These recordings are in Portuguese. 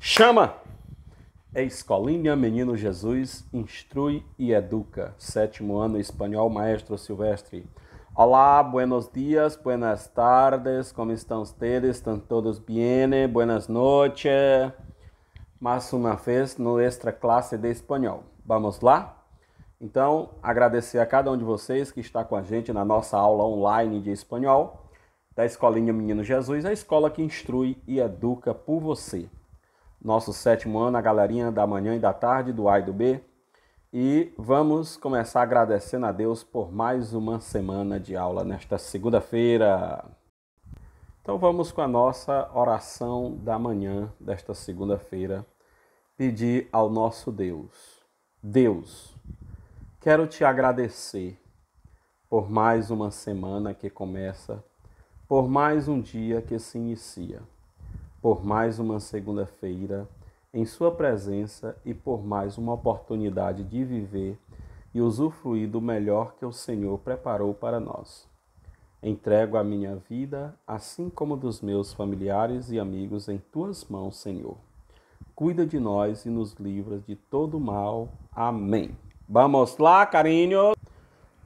Chama! Escolinha Menino Jesus instrui e educa. 7º ano espanhol, Maestro Silvestre. Olá, buenos dias, buenas tardes, como estão ustedes? ¿Están todos bien? Buenas noches. Mais uma vez, nossa classe de espanhol. Vamos lá? Então, agradecer a cada um de vocês que está com a gente na nossa aula online de espanhol da Escolinha Menino Jesus, a escola que instrui e educa por você. Nosso 7º ano, a galerinha da manhã e da tarde, do A e do B. E vamos começar agradecendo a Deus por mais uma semana de aula nesta segunda-feira. Então vamos com a nossa oração da manhã desta segunda-feira. Pedir ao nosso Deus. Deus, quero te agradecer por mais uma semana que começa, por mais um dia que se inicia, por mais uma segunda-feira em sua presença e por mais uma oportunidade de viver e usufruir do melhor que o Senhor preparou para nós. Entrego a minha vida, assim como dos meus familiares e amigos, em tuas mãos, Senhor. Cuida de nós e nos livra de todo mal. Amém. Vamos lá, carinho.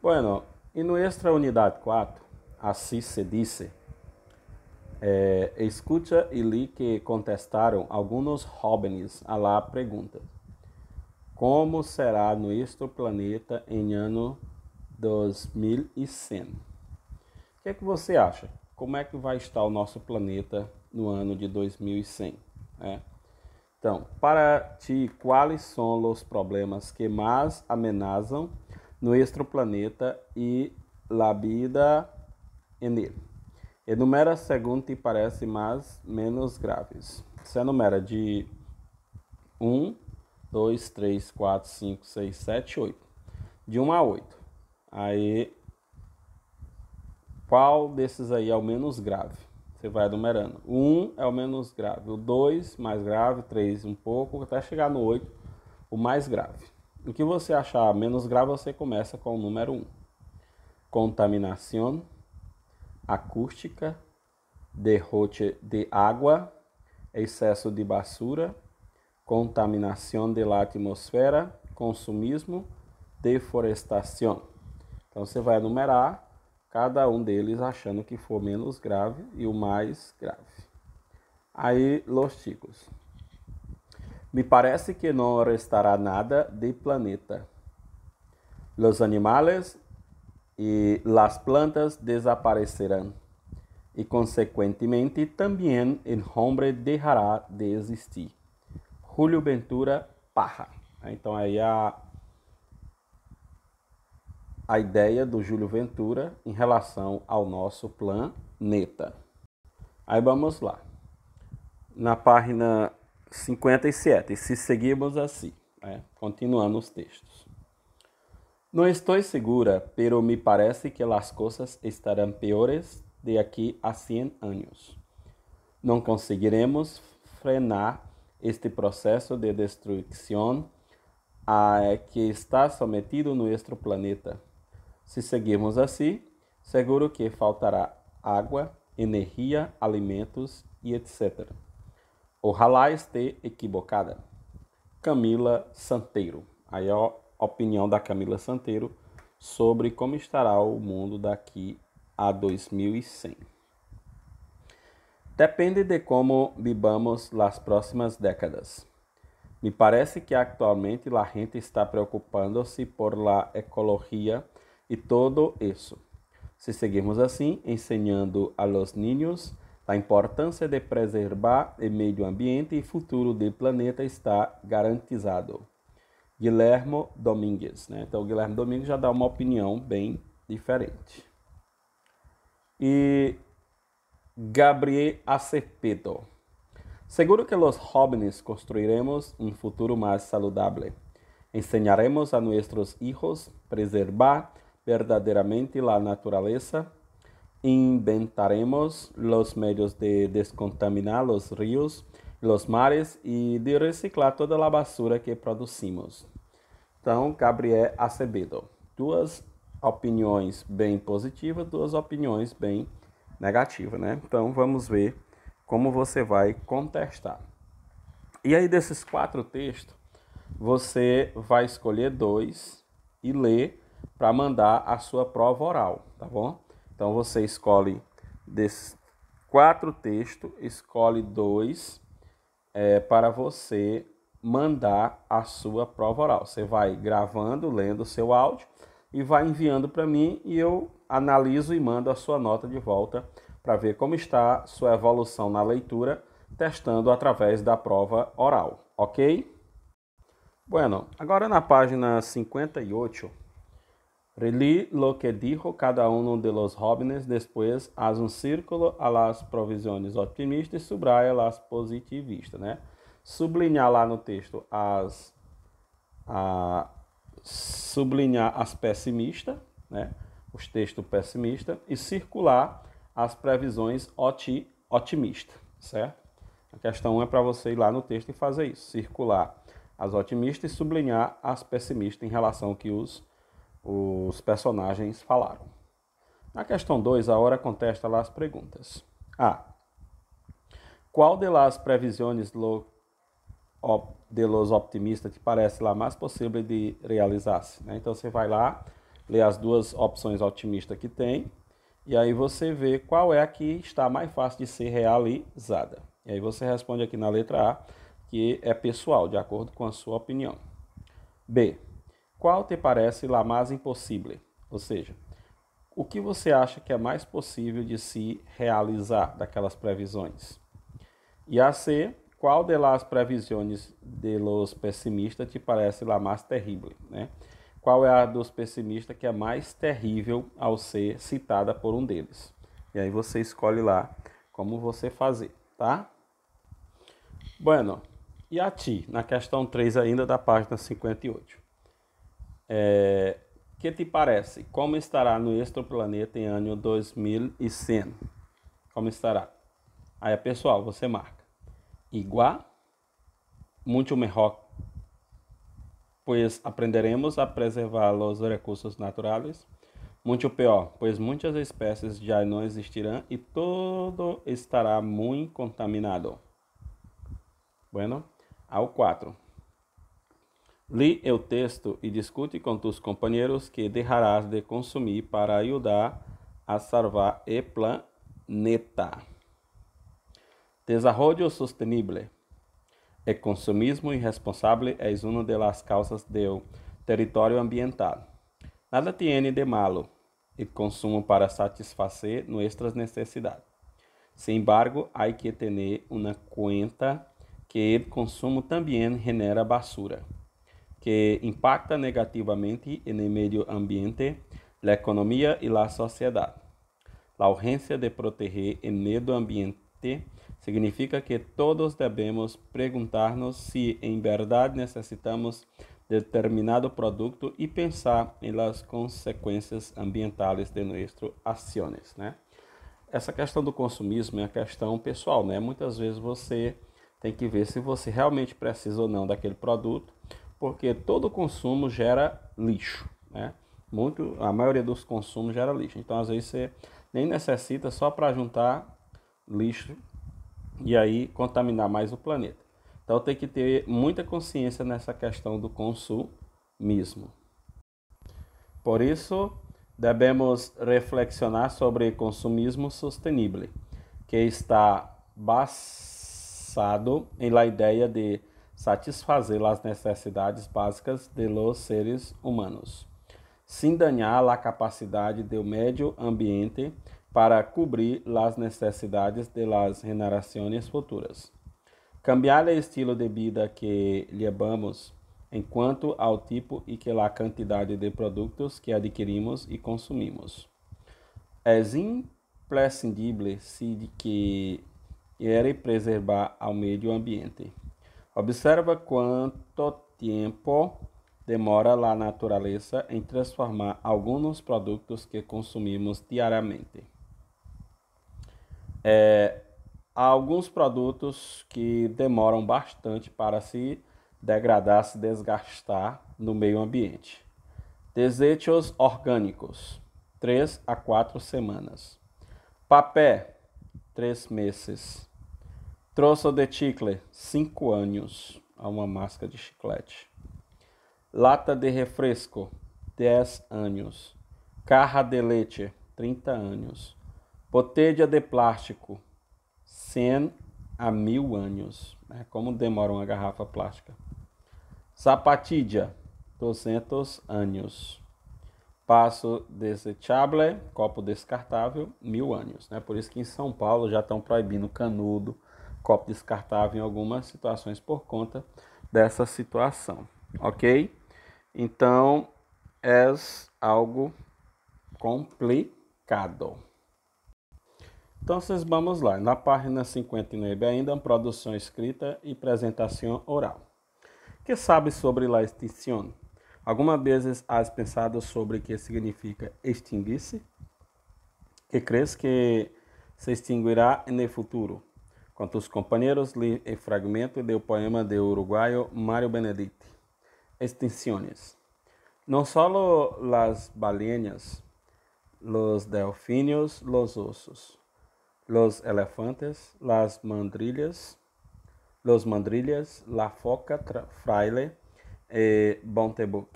Bueno, em nuestra unidade 4, assim se dice, escucha e li que contestaram alguns jóvenes a la pergunta: como será nosso planeta em ano 2100? O que é que você acha? Como é que vai estar o nosso planeta no ano de 2100? Então, para ti, quais são os problemas que mais ameaçam nosso planeta e a vida en ele? Enumera segundo te parece mais menos graves. Você enumera de 1, 2, 3, 4, 5, 6, 7, 8. De 1 a 8. Aí, qual desses aí é o menos grave? Você vai enumerando. O 1 é o menos grave, o 2 mais grave, 3 um pouco, até chegar no 8, o mais grave. O que você achar menos grave, você começa com o número 1. Contaminação acústica, derroche de água, excesso de basura, contaminação da atmosfera, consumismo, deforestação. Então você vai enumerar cada um deles achando que for menos grave e o mais grave. Aí, los chicos. Me parece que não restará nada de planeta. Los animales e las plantas desaparecerán. E, consequentemente, também el hombre dejará de existir. Julio Ventura Parra. Então, aí a ideia do Júlio Ventura em relação ao nosso planeta. Aí vamos lá. Na página 57, se seguirmos assim, continuando os textos. Não estou segura, pero me parece que as coisas estarão piores de aqui a 100 anos. Não conseguiremos frenar este processo de destruição a que está sometido nosso planeta. Se seguirmos assim, seguro que faltará água, energia, alimentos e etc. Ojalá esteja equivocada. Camila Santeiro. Aí é a opinião da Camila Santeiro sobre como estará o mundo daqui a 2100. Depende de como vivamos as próximas décadas. Me parece que atualmente a gente está preocupando-se por la ecologia e todo isso. Se seguirmos assim, ensinando a los niños a importância de preservar o meio ambiente e futuro do planeta está garantizado. Guilherme Domingues. Então, o Guilherme Domingues já dá uma opinião bem diferente. E Gabriel Acevedo. Seguro que los jóvenes construiremos un futuro más saludable. Enseñaremos a nuestros hijos preservar verdaderamente la naturaleza. Inventaremos los medios de descontaminar los ríos, los mares e de reciclar toda a basura que producimos. Então, Gabriel Acevedo. Duas opiniões bem positivas, duas opiniões bem negativas, Então, vamos ver como você vai contestar. E aí, desses 4 textos, você vai escolher 2 e ler para mandar a sua prova oral, tá bom? Então, você escolhe desses 4 textos, escolhe 2 para você mandar a sua prova oral. Você vai gravando, lendo o seu áudio e vai enviando para mim e eu analiso e mando a sua nota de volta para ver como está sua evolução na leitura, testando através da prova oral, ok? Bueno, agora na página 58, relí lo que dijo cada uno de los jóvenes, después haz un círculo a las provisiones optimistas e subraya las positivistas, né? Sublinhar lá no texto sublinhar as pessimistas, né? Os textos pessimistas e circular as previsões otimistas, certo? A questão 1 é para você ir lá no texto e fazer isso, circular as otimistas e sublinhar as pessimistas em relação ao que os personagens falaram. Na questão 2, a hora contesta lá as perguntas. A. Qual de las previsiones de los optimistas te parece lá mais possível de realizar-se? Né? Então você vai lá, lê as 2 opções otimistas que tem, e aí você vê qual é a que está mais fácil de ser realizada. E aí você responde aqui na letra A, que é pessoal, de acordo com a sua opinião. B. Qual te parece lá mais impossível? Ou seja, o que você acha que é mais possível de se realizar daquelas previsões? E a C. Qual de las previsiones de los pessimistas te parece lá mais terrível? Né? Qual é a dos pessimistas que é mais terrível ao ser citada por um deles? E aí você escolhe lá como você fazer, tá? Bueno, e a ti, na questão 3 ainda da página 58. Que te parece? Como estará nosso planeta em ano 2100? Como estará? Aí, pessoal, você marca. Igual, muito melhor, pois aprenderemos a preservar os recursos naturais. Muito pior, pois muitas espécies já não existirão e todo estará muito contaminado. Bueno, ao 4. Li o texto e discute com tus companheiros que deixarás de consumir para ajudar a salvar o planeta. Desarrollo sostenible. O consumismo irresponsável é uma das causas do território ambiental. Nada tiene de malo el consumo para satisfacer nuestras necesidades. Sin embargo, hay que tener una cuenta que el consumo también genera basura, que impacta negativamente en el medio ambiente, la economía y la sociedad. La urgencia de proteger el medio ambiente significa que todos debemos preguntarnos si en verdad necesitamos determinado produto e pensar em las consequências ambientais de nossas ações, né? Essa questão do consumismo é a questão pessoal, né? Muitas vezes você tem que ver se você realmente precisa ou não daquele produto, porque todo consumo gera lixo, né? A maioria dos consumos gera lixo. Então, às vezes, você nem necessita só para juntar lixo e aí contaminar mais o planeta. Então tem que ter muita consciência nessa questão do consumismo. Por isso, devemos reflexionar sobre consumismo sustentável, que está basado em la ideia de satisfazer as necessidades básicas de los seres humanos, sem dañar a capacidade do meio ambiente para cobrir as necessidades de las generaciones futuras. Cambiar o estilo de vida que levamos em quanto ao tipo e que a quantidade de produtos que adquirimos e consumimos. É imprescindível se quer preservar ao meio ambiente. Observa quanto tempo demora a natureza em transformar alguns produtos que consumimos diariamente. Há alguns produtos que demoram bastante para se degradar, se desgastar no meio ambiente. Desechos orgânicos, 3 a 4 semanas. Papel, 3 meses. Troço de chicle, 5 anos. A uma máscara de chiclete. Lata de refresco, 10 anos. Caja de leite, 30 anos. Botella de plástico, 100 a 1000 anos. Como demora uma garrafa plástica. Zapatilla, 200 anos. Passo desechable, copo descartável, 1000 anos. Por isso que em São Paulo já estão proibindo canudo, copo descartável em algumas situações por conta dessa situação. Ok? Então, é algo complicado. Então, vamos lá. Na página 59 ainda, produção escrita e apresentação oral. Que sabe sobre la extinção? Alguma vez has pensado sobre o que significa extinguir-se? Que crees que se extinguirá no futuro? Com tus companheiros, li el fragmento do poema do uruguaio Mário Benedetti. Extinciones. No solo las ballenas, los delfinios, los osos, los elefantes, las mandrillas, los mandrillas, la foca fraile, Bontebuc.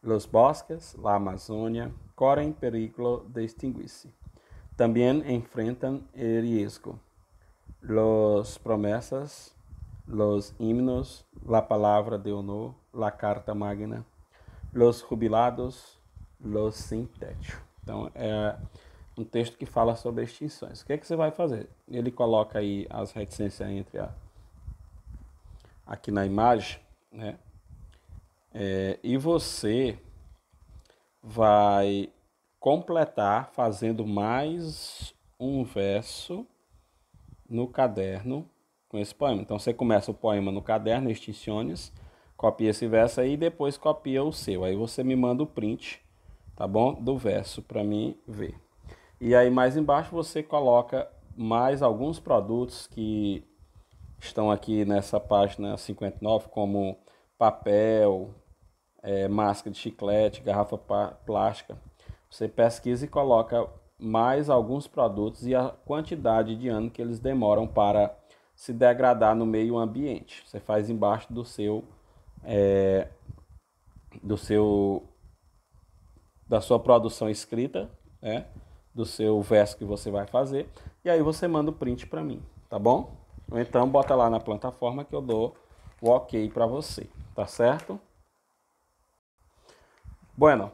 Los bosques, la Amazônia, corren peligro de extinguirse. También enfrentan el riesgo. Los promessas, los himnos, la palabra de honor, la carta magna, los jubilados, los sem techo. Então, é um texto que fala sobre extinções. O que é que você vai fazer? Ele coloca aí as reticências entre aqui na imagem, né? E você vai completar fazendo mais um verso no caderno com esse poema. Então você começa o poema no caderno, Extinciones, copia esse verso aí e depois copia o seu. Aí você me manda o print, tá bom? Do verso para mim ver. E aí mais embaixo você coloca mais alguns produtos que estão aqui nessa página 59, como papel, máscara de chiclete, garrafa plástica. Você pesquisa e coloca mais alguns produtos e a quantidade de ano que eles demoram para se degradar no meio ambiente. Você faz embaixo da sua produção escrita, né? Do seu verso que você vai fazer, e aí você manda o print para mim, tá bom? Ou então bota lá na plataforma que eu dou o ok para você, tá certo? Bueno,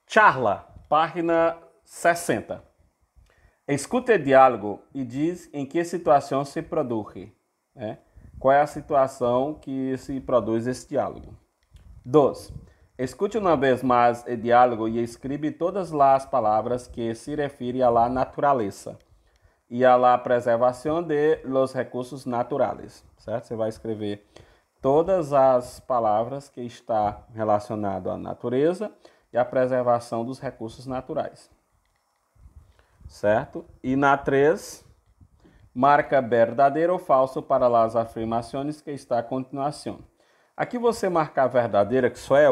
charla, página 60. Escute o diálogo e diz em que situação se produz. Qual é a situação que se produz esse diálogo? 2. Escute uma vez mais o diálogo e escreve todas as palavras que se referem à natureza e à preservação de los recursos naturais, certo? Você vai escrever todas as palavras que está relacionado à natureza e à preservação dos recursos naturais, certo? E na 3, marca verdadeiro ou falso para as afirmações que está a continuação. Aqui você marcar verdadeira, que só é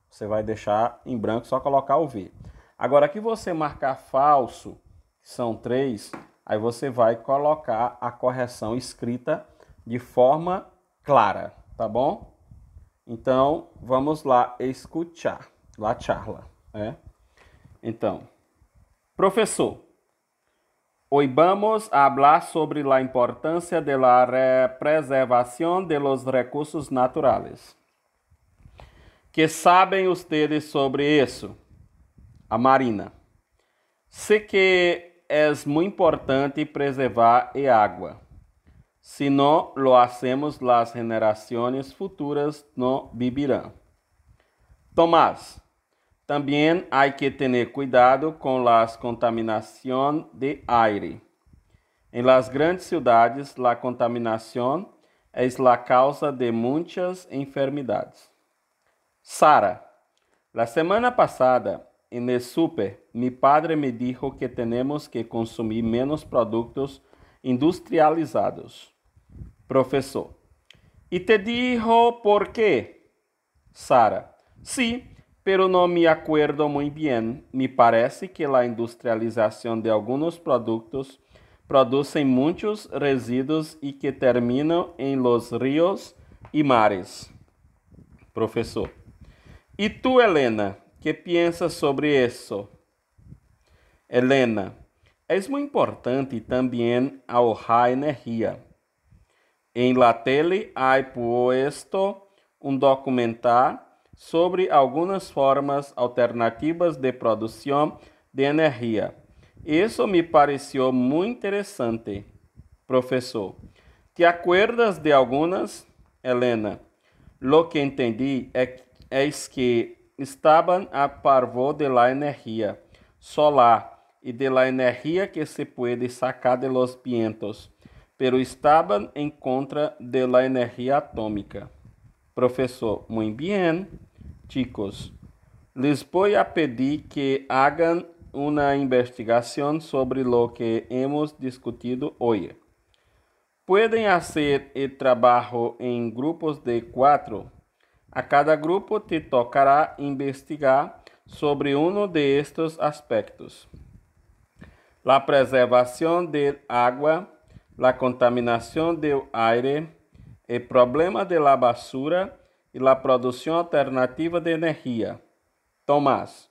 você vai deixar em branco, só colocar o V. Agora aqui você marcar falso, que são 3, aí você vai colocar a correção escrita de forma clara, tá bom? Então, vamos lá escutar, la charla, Então, professor, hoy vamos a hablar sobre la importancia de la preservación de los recursos naturales. ¿Qué saben ustedes sobre eso? A Marina. Sé que es muy importante preservar el agua. Si no lo hacemos, las generaciones futuras no vivirán. Tomás. También hay que tener cuidado con la contaminación de aire. En las grandes ciudades, la contaminación es la causa de muchas enfermedades. Sara, la semana pasada en el súper, mi padre me dijo que tenemos que consumir menos productos industrializados. Profesor, ¿y te dijo por qué? Sara, sí, pero no me acuerdo muy bien. Me parece que la industrialización de algunos productos producen muchos residuos y que terminan en los ríos y mares. Professor. E tu, Helena, que piensas sobre isso? Helena, é muito importante também ahorrar energia. Em la tele há puesto documentário sobre algumas formas alternativas de produção de energia. Isso me pareceu muito interessante. Professor, ¿te acuerdas de algunas, Helena? Lo que entendi es que estaban a favor de la energía solar y de la energía que se puede sacar de los vientos, pero estaban en contra de la energía atómica. Professor, muy bien, chicos. Les voy a pedir que hagan una investigación sobre lo que hemos discutido hoy. Pueden hacer el trabajo en grupos de 4. A cada grupo te tocará investigar sobre uno de estos aspectos: la preservación del agua, la contaminación del aire, el problema de la basura y la producción alternativa de energía. Tomás,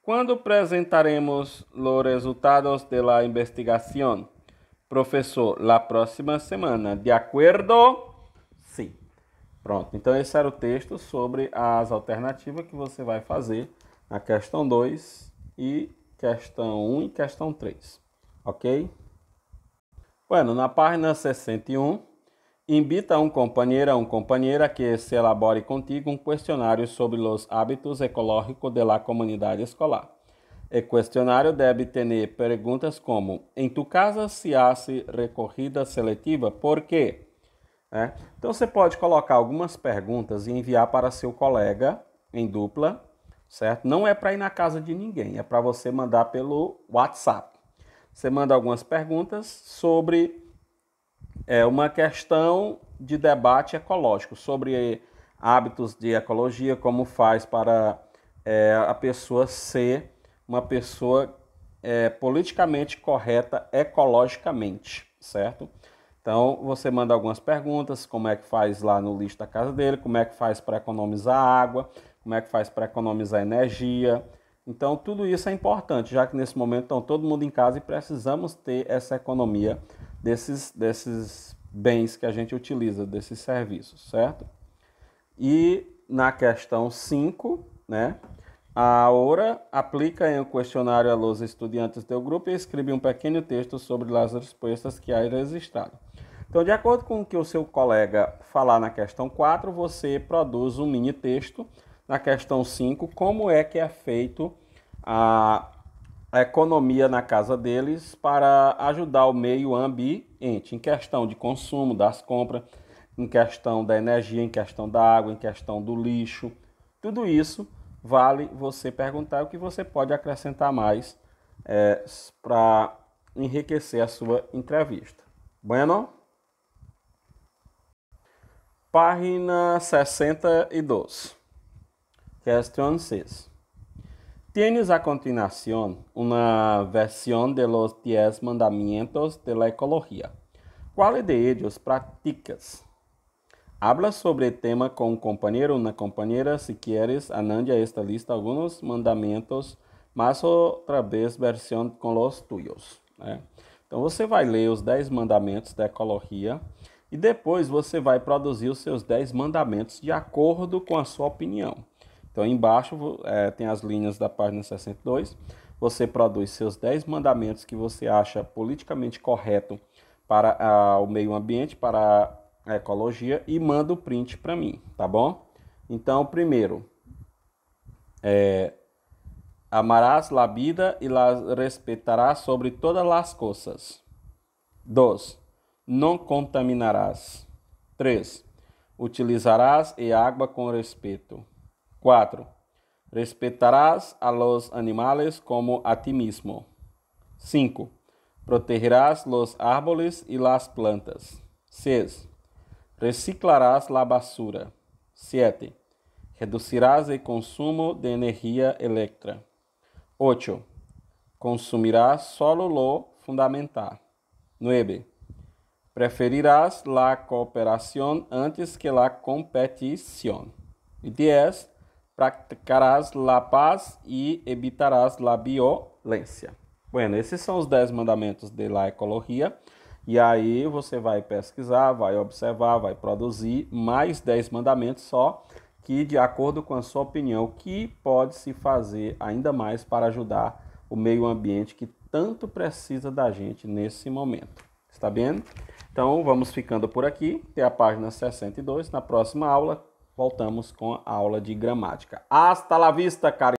¿cuándo presentaremos los resultados de la investigación? Professor, la próxima semana. De acordo? Sim. Pronto. Então, esse era o texto sobre as alternativas que você vai fazer na questão 2 e questão 1 e questão 3. Ok? Bueno, na página 61, invita a um companheiro ou companheira que se elabore contigo um questionário sobre os hábitos ecológicos da comunidade escolar. O questionário deve ter perguntas como: em tu casa se hace recorrida seletiva? Por quê? Então você pode colocar algumas perguntas e enviar para seu colega em dupla, certo? Não é para ir na casa de ninguém, é para você mandar pelo WhatsApp. Você manda algumas perguntas sobre uma questão de debate ecológico, sobre hábitos de ecologia, como faz para a pessoa ser uma pessoa politicamente correta ecologicamente, certo? Então, você manda algumas perguntas, como é que faz lá no lixo da casa dele, como é que faz para economizar água, como é que faz para economizar energia. Então, tudo isso é importante, já que nesse momento estão todo mundo em casa e precisamos ter essa economia desses bens que a gente utiliza, desses serviços, certo? E na questão 5, né? Ahora aplica em um questionário a los estudiantes do grupo e escreve um pequeno texto sobre as respostas que há registrado. Então, de acordo com o que o seu colega falar na questão 4, você produz um mini texto. Na questão 5, como é que é feito a economia na casa deles para ajudar o meio ambiente, em questão de consumo, das compras, em questão da energia, em questão da água, em questão do lixo. Tudo isso vale você perguntar o que você pode acrescentar mais para enriquecer a sua entrevista. Bueno? Página 62. Question 6. Tienes a continuación una versión de los 10 mandamientos de la ecología. ¿Cuál de ellos practicas? Habla sobre el tema con un compañero o una compañera. Si quieres, añade a esta lista algunos mandamentos, mas outra vez versión com los tuyos. Então, você vai ler os 10 mandamentos da ecologia e depois você vai produzir os seus 10 mandamentos de acordo com a sua opinião. Então, embaixo tem as linhas da página 62. Você produz seus 10 mandamentos que você acha politicamente correto para o meio ambiente, para a ecologia, e manda o print para mim, tá bom? Então, primeiro, amarás la vida y la respetarás sobre todas las cosas. 2. Não contaminarás. 3. Utilizarás el agua con respeto. 4. Respetarás a los animales como a ti mismo. 5. Protegerás los árboles y las plantas. 6. Reciclarás la basura. 7. Reducirás el consumo de energía eléctrica. 8. Consumirás solo lo fundamental. 9. Preferirás la cooperación antes que la competición. Y 10. Praticarás la paz e evitarás la violência. Bueno, esses são os 10 mandamentos de la ecologia. E aí você vai pesquisar, vai observar, vai produzir mais 10 mandamentos só, que de acordo com a sua opinião, que pode se fazer ainda mais para ajudar o meio ambiente que tanto precisa da gente nesse momento. Está bem? Então vamos ficando por aqui, até a página 62. Na próxima aula voltamos com a aula de gramática. Hasta la vista, cara!